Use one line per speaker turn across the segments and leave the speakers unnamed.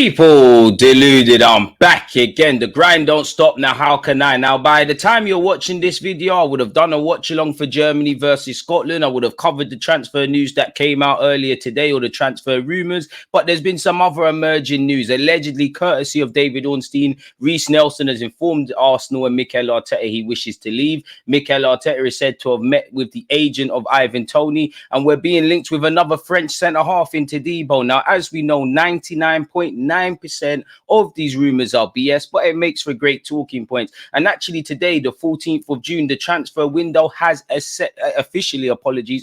People, deluded, I'm back again. The grind don't stop now. How can I? Now, by the time you're watching this video, I would have done a watch along for Germany versus Scotland. I would have covered the transfer news that came out earlier today, or the transfer rumors. But there's been some other emerging news, allegedly courtesy of David Ornstein. Reiss Nelson has informed Arsenal and Mikel Arteta he wishes to leave. Mikel Arteta is said to have met with the agent of Ivan Toney, and we're being linked with another French centre-half in Todibo. Now, as we know, 99.9% of these rumors are BS, but it makes for great talking points. And actually today, the 14th of June, the transfer window has officially,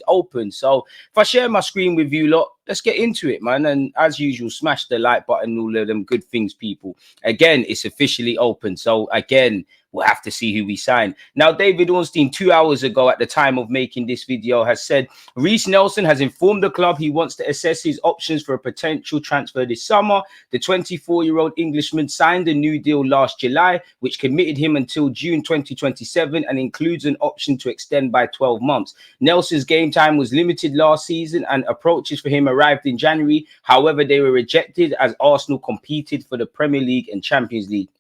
opened. So if I share my screen with you lot, let's get into it, man. And as usual, smash the like button, all of them good things, people. Again, it's officially open. So again, we'll have to see who we sign. Now, David Ornstein, 2 hours ago at the time of making this video, has said Reiss Nelson has informed the club he wants to assess his options for a potential transfer this summer. The 24-year-old Englishman signed a new deal last July, which committed him until June 2027 and includes an option to extend by 12 months. Nelson's game time was limited last season and approaches for him arrived in January. However, they were rejected as Arsenal competed for the Premier League and Champions League.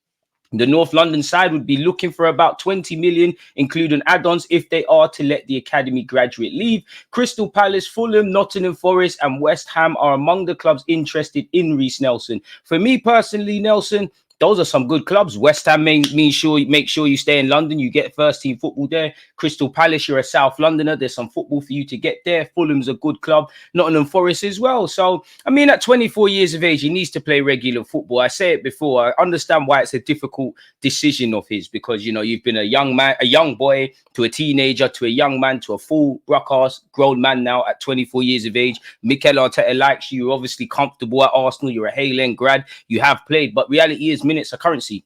The North London side would be looking for about 20 million, including add-ons, if they are to let the academy graduate leave. Crystal Palace, Fulham, Nottingham Forest and West Ham are among the clubs interested in Reiss Nelson. For me personally, Nelson, those are some good clubs. West Ham make sure you stay in London. You get first team football there. Crystal Palace, you're a South Londoner. There's some football for you to get there. Fulham's a good club. Nottingham Forest as well. So, I mean, at 24 years of age, he needs to play regular football. I say it before. I understand why it's a difficult decision of his because, you know, you've been a young man, a young boy to a teenager, to a young man, to a full rock-ass grown man now at 24 years of age. Mikel Arteta likes you. You're obviously comfortable at Arsenal. You're a Hale End grad. You have played, but reality is minutes are currency.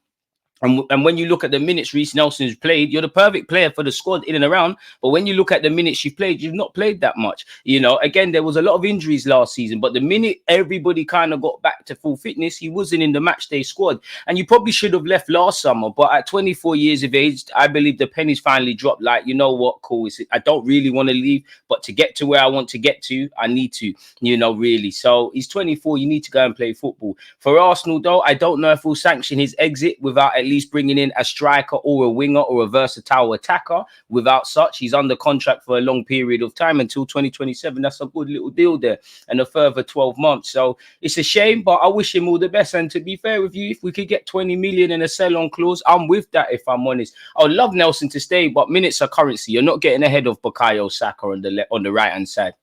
And when you look at the minutes Reiss Nelson's played, you're the perfect player for the squad in and around. But when you look at the minutes you've played, you've not played that much. You know, again, there was a lot of injuries last season. But the minute everybody kind of got back to full fitness, he wasn't in the matchday squad. And you probably should have left last summer. But at 24 years of age, I believe the pennies finally dropped. Like, you know what, cool. I don't really want to leave. But to get to where I want to get to, I need to, you know, really. So he's 24. You need to go and play football. For Arsenal, though, I don't know if we'll sanction his exit without at least bringing in a striker or a winger or a versatile attacker. Without such, he's under contract for a long period of time until 2027. That's a good little deal there, and a further 12 months. So it's a shame, but I wish him all the best. And to be fair with you, if we could get 20 million in a sell-on clause, I'm with that. If I'm honest, I would love Nelson to stay, but minutes are currency. You're not getting ahead of Bukayo Saka on the right hand side.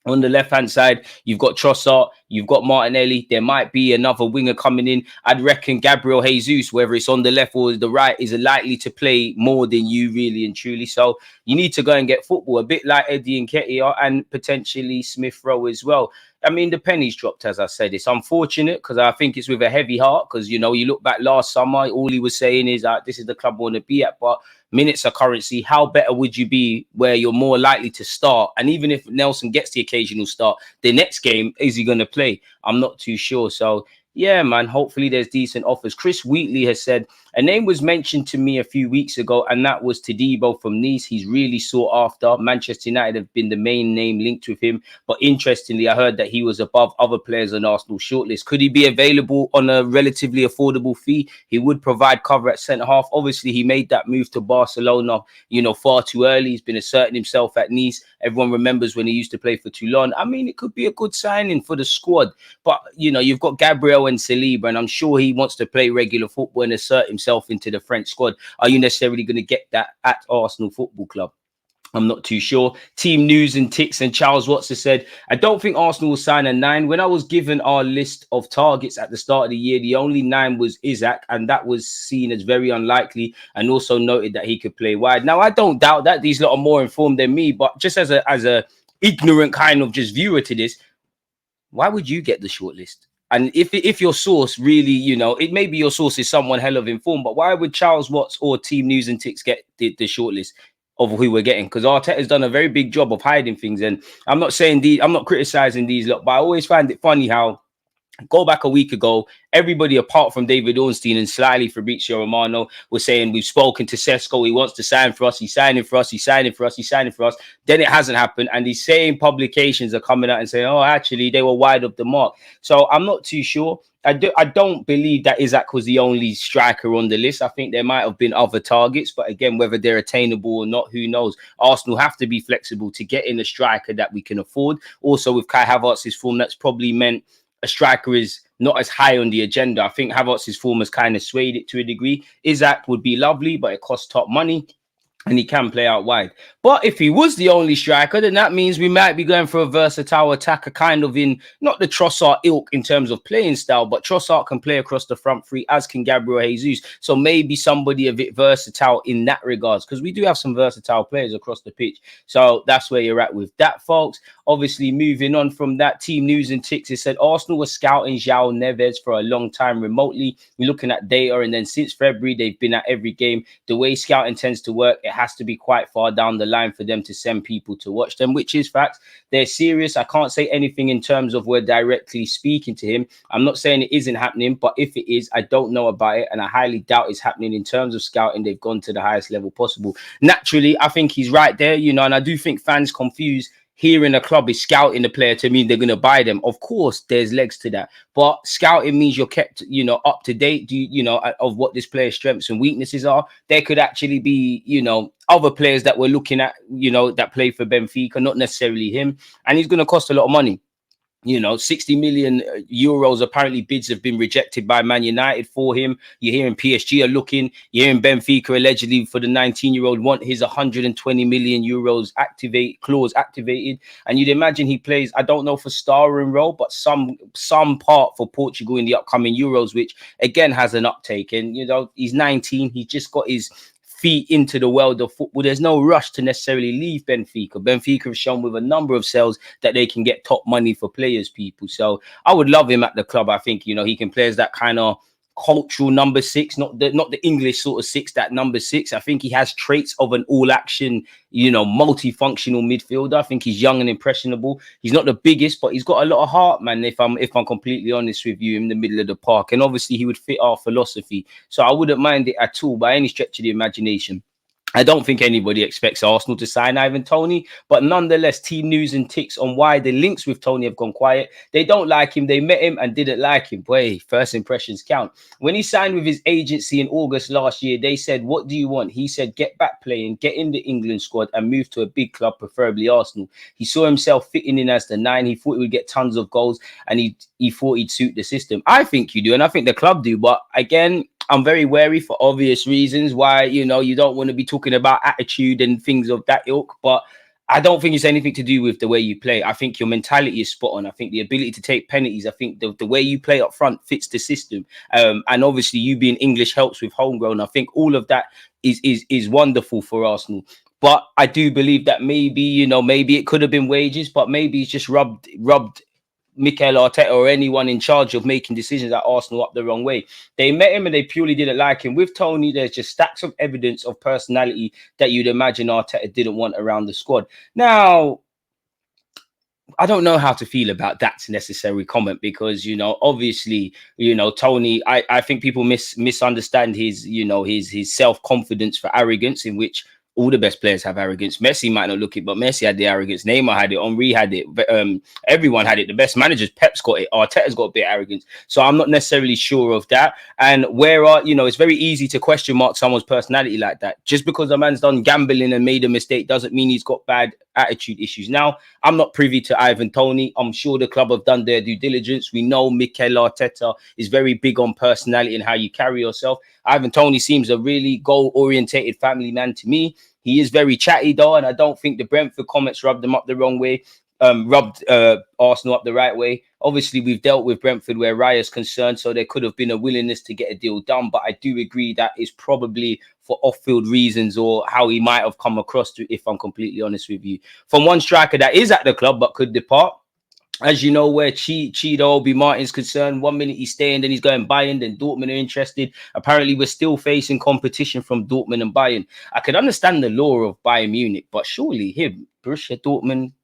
On the left-hand side, you've got Trossard, you've got Martinelli. There might be another winger coming in. I'd reckon Gabriel Jesus, whether it's on the left or the right, is likely to play more than you, really and truly. So you need to go and get football, a bit like Eddie Nketiah and potentially Smith Rowe as well. I mean, the pennies dropped, as I said. It's unfortunate because I think it's with a heavy heart because, you know, you look back last summer, all he was saying is that this is the club I want to be at. But minutes are currency. How better would you be where you're more likely to start? And even if Nelson gets the occasional start, the next game, is he going to play? I'm not too sure. So, yeah, man, hopefully there's decent offers. Chris Wheatley has said, a name was mentioned to me a few weeks ago, and that was Todibo from Nice. He's really sought after. Manchester United have been the main name linked with him. But interestingly, I heard that he was above other players on Arsenal shortlist. Could he be available on a relatively affordable fee? He would provide cover at centre-half. Obviously, he made that move to Barcelona, you know, far too early. He's been asserting himself at Nice. Everyone remembers when he used to play for Toulon. I mean, it could be a good signing for the squad. But, you know, you've got Gabriel and Saliba, and I'm sure he wants to play regular football and assert himself into the French squad. Are you necessarily going to get that at Arsenal Football Club? I'm not too sure. Team News and Ticks and Charles Watts has said, I don't think Arsenal will sign a 9. When I was given our list of targets at the start of the year, the only 9 was Isaac, and that was seen as very unlikely, and also noted that he could play wide. Now, I don't doubt that. These lot are more informed than me, but just as a ignorant kind of just viewer to this, why would you get the shortlist? And if your source really, you know, it may be your source is someone hell of informed, but why would Charles Watts or Team News and Ticks get the shortlist of who we're getting? Because Arteta's done a very big job of hiding things. And I'm not saying I'm not criticizing these lot, but I always find it funny how Go back a week ago, everybody apart from David Ornstein and slightly Fabrizio Romano was saying we've spoken to Sesko, he wants to sign for us, he's signing for us, he's signing for us, he's signing for us. Then it hasn't happened, and these same publications are coming out and saying, oh, actually, they were wide of the mark. So I'm not too sure. I don't believe that Isaac was the only striker on the list. I think there might have been other targets, but again, whether they're attainable or not, who knows? Arsenal have to be flexible to get in a striker that we can afford. Also, with Kai Havertz's form, that's probably meant a striker is not as high on the agenda. I think Havertz's form has kind of swayed it to a degree. Isaac would be lovely, but it costs top money, and he can play out wide. But if he was the only striker, then that means we might be going for a versatile attacker, kind of in not the Trossard ilk in terms of playing style, but Trossard can play across the front three, as can Gabriel Jesus. So maybe somebody a bit versatile in that regards, because we do have some versatile players across the pitch. So that's where you're at with that, folks. Obviously, moving on from that, Team News and Ticks, it said Arsenal was scouting João Neves for a long time remotely. We're looking at data, and then since February, they've been at every game. The way scouting tends to work, it has to be quite far down the line for them to send people to watch them, which is facts. They're serious. I can't say anything in terms of we're directly speaking to him. I'm not saying it isn't happening, but if it is, I don't know about it, and I highly doubt it's happening in terms of scouting. They've gone to the highest level possible. Naturally, I think he's right there, you know, and I do think fans confuse hearing a club is scouting the player to mean they're going to buy them. Of course, there's legs to that, but scouting means you're kept, you know, up to date. You know, of what this player's strengths and weaknesses are. There could actually be, you know, other players that we're looking at, you know, that play for Benfica, not necessarily him, and he's going to cost a lot of money. You know, 60 million euros. Apparently, bids have been rejected by Man United for him. You're hearing PSG are looking. You're hearing Benfica allegedly for the 19-year-old want his 120 million euros clause activated. And you'd imagine he plays, I don't know for starring role, but some part for Portugal in the upcoming Euros, which again has an uptake. And, you know, he's 19. He's just got his feet into the world of football. There's no rush to necessarily leave Benfica. Benfica have shown with a number of sales that they can get top money for players, people. So I would love him at the club. I think, you know, he can play as that kind of cultural number six, not the English sort of six, that number six. I think he has traits of an all-action, you know, multifunctional midfielder. I think he's young and impressionable. He's not the biggest, but he's got a lot of heart, man, if I'm completely honest with you, in the middle of the park. And obviously he would fit our philosophy. So I wouldn't mind it at all by any stretch of the imagination. I don't think anybody expects Arsenal to sign Ivan Toney, but nonetheless, Team News and Ticks on why the links with Toney have gone quiet. They don't like him. They met him and didn't like him. Boy, first impressions count. When he signed with his agency in August last year, they said, what do you want? He said, get back playing, get in the England squad and move to a big club, preferably Arsenal. He saw himself fitting in as the 9. He thought he would get tons of goals, and he thought he'd suit the system. I think you do, and I think the club do. But again, I'm very wary for obvious reasons why, you know, you don't want to be talking about attitude and things of that ilk. But I don't think it's anything to do with the way you play. I think your mentality is spot on. I think the ability to take penalties, I think the way you play up front fits the system. And obviously you being English helps with homegrown. I think all of that is wonderful for Arsenal. But I do believe that maybe, you know, maybe it could have been wages, but maybe it's just rubbed Mikel Arteta or anyone in charge of making decisions at Arsenal up the wrong way. They met him and they purely didn't like him. With Toney, there's just stacks of evidence of personality that you'd imagine Arteta didn't want around the squad. Now, I don't know how to feel about that necessary comment because, you know, obviously, you know, Toney, I think people misunderstand his, you know, his self-confidence for arrogance, in which all the best players have arrogance. Messi might not look it, but Messi had the arrogance. Neymar had it. Henry had it. Everyone had it. The best managers, Pep's got it. Arteta's got a bit of arrogance. So I'm not necessarily sure of that. And you know, it's very easy to question mark someone's personality like that. Just because a man's done gambling and made a mistake doesn't mean he's got bad attitude issues. Now, I'm not privy to Ivan Toney. I'm sure the club have done their due diligence. We know Mikel Arteta is very big on personality and how you carry yourself. Ivan Toney seems a really goal-orientated family man to me. He is very chatty though, and I don't think the Brentford comments rubbed them up the wrong way, rubbed Arsenal up the right way. Obviously, we've dealt with Brentford where Raya's concerned, so there could have been a willingness to get a deal done. But I do agree that is probably for off-field reasons or how he might have come across to, if I'm completely honest with you. From one striker that is at the club but could depart, as you know, where Chido Obi Martin's concerned, 1 minute he's staying, then he's going Bayern, then Dortmund are interested. Apparently, we're still facing competition from Dortmund and Bayern. I can understand the law of Bayern Munich, but surely him, Borussia Dortmund,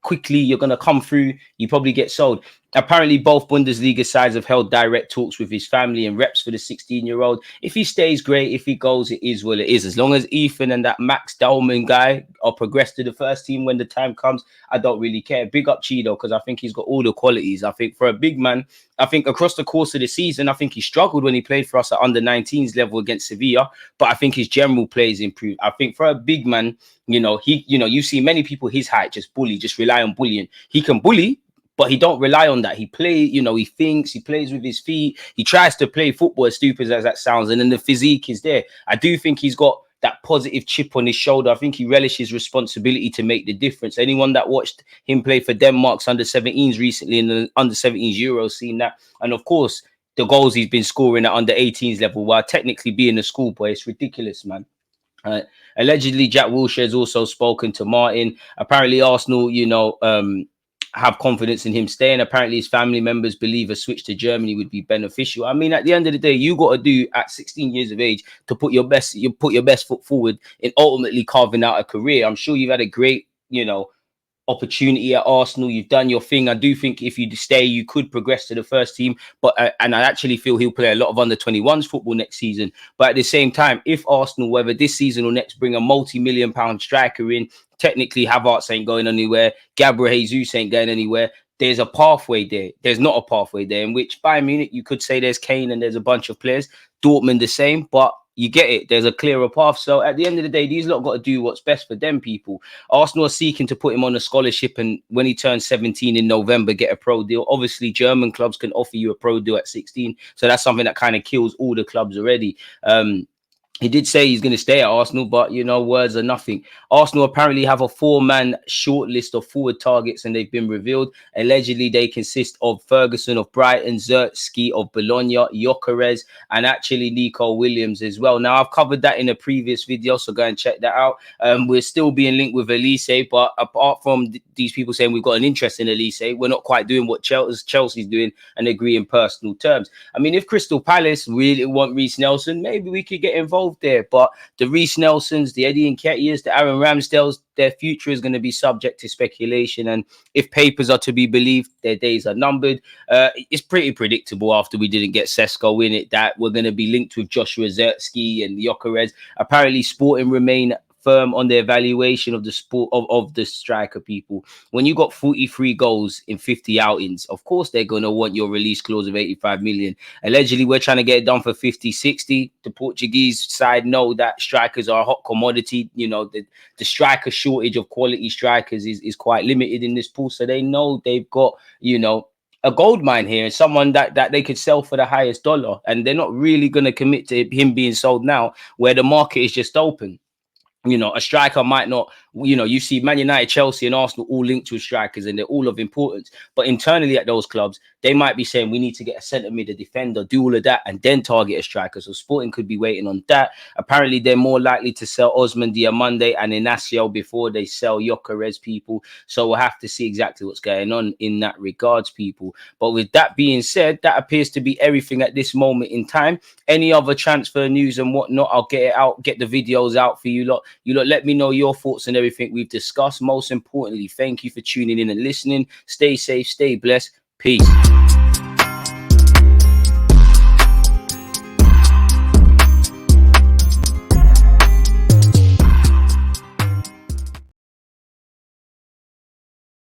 quickly, you're going to come through, you probably get sold. Apparently, both Bundesliga sides have held direct talks with his family and reps for the 16-year-old. If he stays, great. If he goes, it is what it is. As long as Ethan and that Max Dalman guy are progressed to the first team when the time comes, I don't really care. Big up Chido, because I think he's got all the qualities. I think for a big man, I think across the course of the season, I think he struggled when he played for us at under 19s level against Sevilla, but I think his general play is improved. I think for a big man, you see many people his height just bully, just rely on bullying. He can bully, but he don't rely on that. He he thinks, he plays with his feet. He tries to play football, as stupid as that sounds. And then the physique is there. I do think he's got that positive chip on his shoulder. I think he relishes responsibility to make the difference. Anyone that watched him play for Denmark's under 17s recently in the under 17s Euros seen that. And of course, the goals he's been scoring at under 18s level, while technically being a schoolboy, it's ridiculous, man. Allegedly, Jack Wilshere has also spoken to Martin. Apparently, Arsenal, have confidence in him staying. Apparently, his family members believe a switch to Germany would be beneficial. I mean, at the end of the day, you got to do at 16 years of age to put your best foot forward in ultimately carving out a career. I'm sure you've had a great, opportunity at Arsenal. You've done your thing. I do think if you stay, you could progress to the first team. But and I actually feel he'll play a lot of under 21s football next season. But at the same time, if Arsenal, whether this season or next, bring a multi-million-pound striker in, technically Havertz ain't going anywhere. Gabriel Jesus ain't going anywhere. There's a pathway there. There's not a pathway there, in which Bayern Munich, you could say there's Kane and there's a bunch of players. Dortmund the same, but you get it. There's a clearer path. So at the end of the day, these lot got to do what's best for them people. Arsenal are seeking to put him on a scholarship, and when he turns 17 in November, get a pro deal. Obviously, German clubs can offer you a pro deal at 16. So that's something that kind of kills all the clubs already. He did say he's going to stay at Arsenal, but, words are nothing. Arsenal apparently have a 4-man shortlist of forward targets, and they've been revealed. Allegedly, they consist of Ferguson of Brighton, Zertsky of Bologna, Gyökeres, and actually Nico Williams as well. Now, I've covered that in a previous video, so go and check that out. We're still being linked with Elise, but apart from these people saying we've got an interest in Elise, we're not quite doing what Chelsea's doing and agreeing personal terms. I mean, if Crystal Palace really want Reiss Nelson, maybe we could get involved there, but the Reiss Nelsons, the Eddie Nketiahs, the Aaron Ramsdales, their future is going to be subject to speculation, and if papers are to be believed, their days are numbered. It's pretty predictable after we didn't get Sesko in it that we're going to be linked with Joshua Zertsky and Gyökeres. Apparently, Sporting remain firm on their evaluation of the sport of the striker people. When you got 43 goals in 50 outings, of course they're going to want your release clause of 85 million. Allegedly, we're trying to get it done for 50, 60. The Portuguese side know that strikers are a hot commodity. The striker shortage of quality strikers is quite limited in this pool, so they know they've got, a gold mine here, and someone that they could sell for the highest dollar, and they're not really going to commit to him being sold now where the market is just open. A striker might not, you see Man United, Chelsea and Arsenal all linked with strikers, and they're all of importance. But internally at those clubs, they might be saying we need to get a centre mid, a defender, do all of that, and then target a striker. So Sporting could be waiting on that. Apparently, they're more likely to sell Osman Diamande and Inacio before they sell Gyökeres, people. So we'll have to see exactly what's going on in that regards, people. But with that being said, that appears to be everything at this moment in time. Any other transfer news and whatnot, I'll get it out, get the videos out for you lot. You lot, let me know your thoughts on everything we've discussed. Most importantly, thank you for tuning in and listening. Stay safe, stay blessed. Peace.